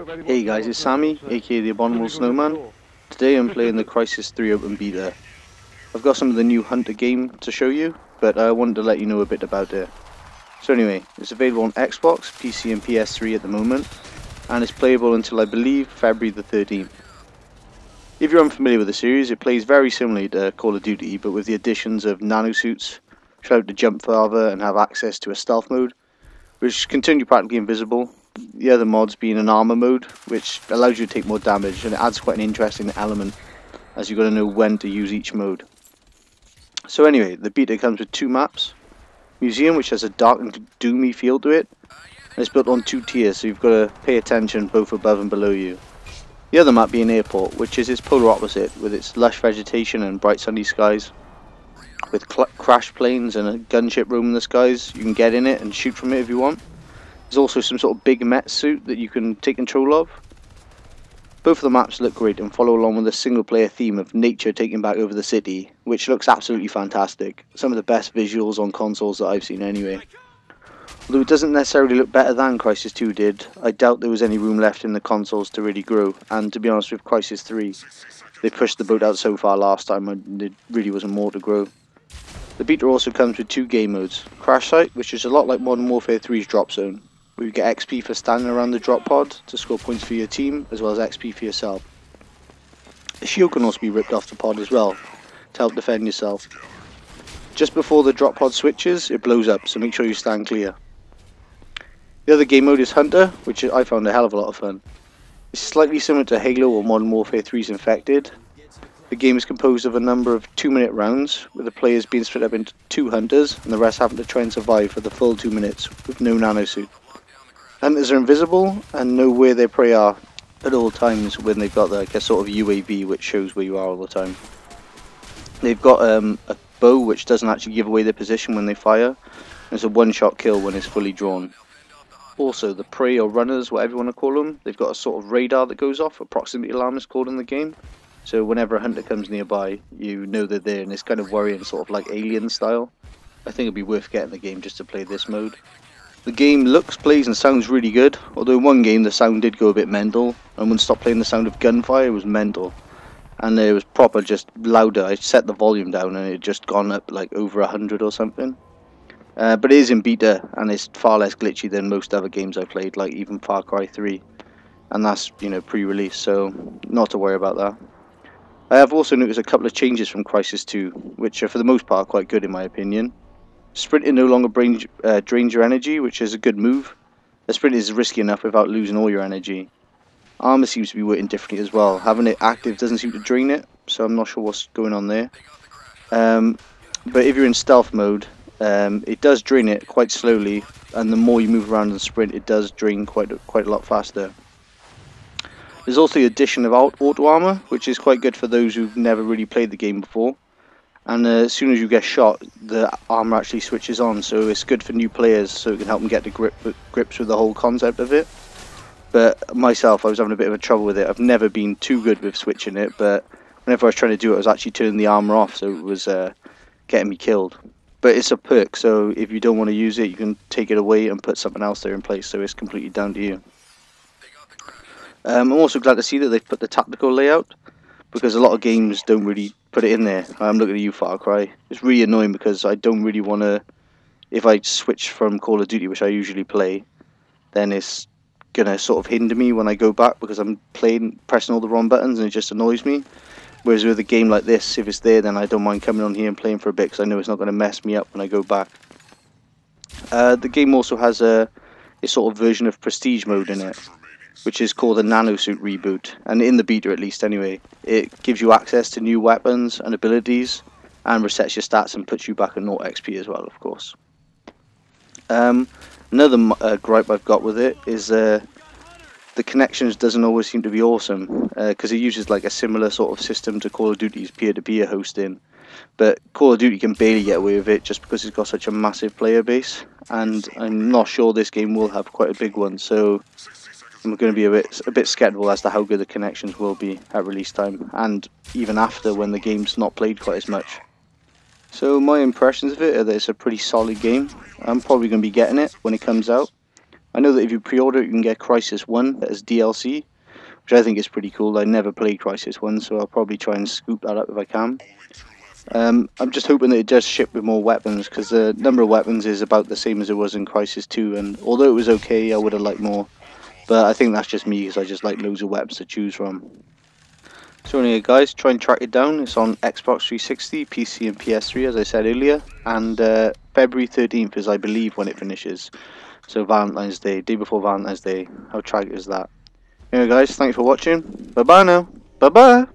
Hey guys, it's Sammy, aka the Abominable Snowman. Today I'm playing the Crysis 3 open beta. I've got some of the new Hunter game to show you, but I wanted to let you know a bit about it. So anyway, it's available on Xbox, PC and PS3 at the moment, and it's playable until I believe February the 13th. If you're unfamiliar with the series, it plays very similarly to Call of Duty, but with the additions of nanosuits, which allow you to jump farther and have access to a stealth mode, which continue practically invisible. The other mods being an armor mode, which allows you to take more damage, and it adds quite an interesting element, as you've got to know when to use each mode. So anyway, the beta comes with two maps. Museum, which has a dark and doomy feel to it, and it's built on two tiers, so you've got to pay attention both above and below you. The other map being Airport, which is its polar opposite, with its lush vegetation and bright sunny skies. With crash planes and a gunship roaming the skies, you can get in it and shoot from it if you want. There's also some sort of big Met suit that you can take control of. Both of the maps look great and follow along with a single player theme of nature taking back over the city, which looks absolutely fantastic. Some of the best visuals on consoles that I've seen anyway. Although it doesn't necessarily look better than Crysis 2 did, I doubt there was any room left in the consoles to really grow, and to be honest with Crysis 3, they pushed the boat out so far last time and there really wasn't more to grow. The beta also comes with two game modes. Crash Site, which is a lot like Modern Warfare 3's Drop Zone, where you get XP for standing around the drop pod to score points for your team, as well as XP for yourself. The shield can also be ripped off the pod as well, to help defend yourself. Just before the drop pod switches, it blows up, so make sure you stand clear. The other game mode is Hunter, which I found a hell of a lot of fun. It's slightly similar to Halo or Modern Warfare 3's Infected. The game is composed of a number of 2-minute rounds, with the players being split up into two hunters, and the rest having to try and survive for the full 2 minutes, with no nanosuit. Hunters are invisible and know where their prey are at all times when they've got like a sort of UAV which shows where you are all the time. They've got a bow which doesn't actually give away their position when they fire. It's a one-shot kill when it's fully drawn. Also, the prey or runners, whatever you want to call them, they've got a sort of radar that goes off, a proximity alarm is called in the game. So whenever a hunter comes nearby, you know they're there, and it's kind of worrying, sort of like Alien style. I think it'd be worth getting the game just to play this mode. The game looks, plays and sounds really good, although in one game the sound did go a bit mental. I wouldn't stop playing the sound of gunfire, it was mental. And it was proper just louder. I set the volume down and it just gone up like over 100 or something. But it is in beta and it's far less glitchy than most other games I've played, like even Far Cry 3. And that's, you know, pre-release, so not to worry about that. I have also noticed a couple of changes from Crysis 2, which are for the most part quite good in my opinion. Sprinting no longer drains your energy, which is a good move. A sprint is risky enough without losing all your energy. Armor seems to be working differently as well. Having it active doesn't seem to drain it, so I'm not sure what's going on there. But if you're in stealth mode, it does drain it quite slowly, and the more you move around and sprint, it does drain quite a lot faster. There's also the addition of auto armor, which is quite good for those who've never really played the game before. And as soon as you get shot, the armor actually switches on, so it's good for new players, so it can help them get to grips with the whole concept of it. But myself, I was having a bit of a trouble with it. I've never been too good with switching it, but whenever I was trying to do it, I was actually turning the armor off, so it was getting me killed. But it's a perk, so if you don't want to use it, you can take it away and put something else there in place, so it's completely down to you. I'm also glad to see that they've put the tactical layout, because a lot of games don't really put it in there. I'm looking at you, Far Cry. It's really annoying because I don't really want to, if I switch from Call of Duty, which I usually play, then it's going to sort of hinder me when I go back because I'm pressing all the wrong buttons and it just annoys me. Whereas with a game like this, if it's there, then I don't mind coming on here and playing for a bit because I know it's not going to mess me up when I go back. The game also has a sort of version of prestige mode in it, which is called a nanosuit reboot, and in the beta at least anyway. It gives you access to new weapons and abilities, and resets your stats and puts you back at 0 XP as well, of course. Another gripe I've got with it is the connections doesn't always seem to be awesome, because it uses like a similar sort of system to Call of Duty's peer-to-peer hosting, but Call of Duty can barely get away with it just because it's got such a massive player base, and I'm not sure this game will have quite a big one, so I'm going to be a bit skeptical as to how good the connections will be at release time, and even after when the game's not played quite as much. So my impressions of it are that it's a pretty solid game. I'm probably going to be getting it when it comes out. I know that if you pre-order it, you can get Crysis 1 as DLC, which I think is pretty cool. I never played Crysis 1, so I'll probably try and scoop that up if I can. I'm just hoping that it does ship with more weapons, because the number of weapons is about the same as it was in Crysis 2, and although it was okay, I would have liked more. But I think that's just me, because I just like loads of weapons to choose from. So anyway guys, try and track it down. It's on Xbox 360, PC and PS3 as I said earlier, and February 13th is I believe when it finishes. So Valentine's Day, day before Valentine's Day. How tragic is that? Anyway guys, thanks for watching. Bye bye now. Bye bye.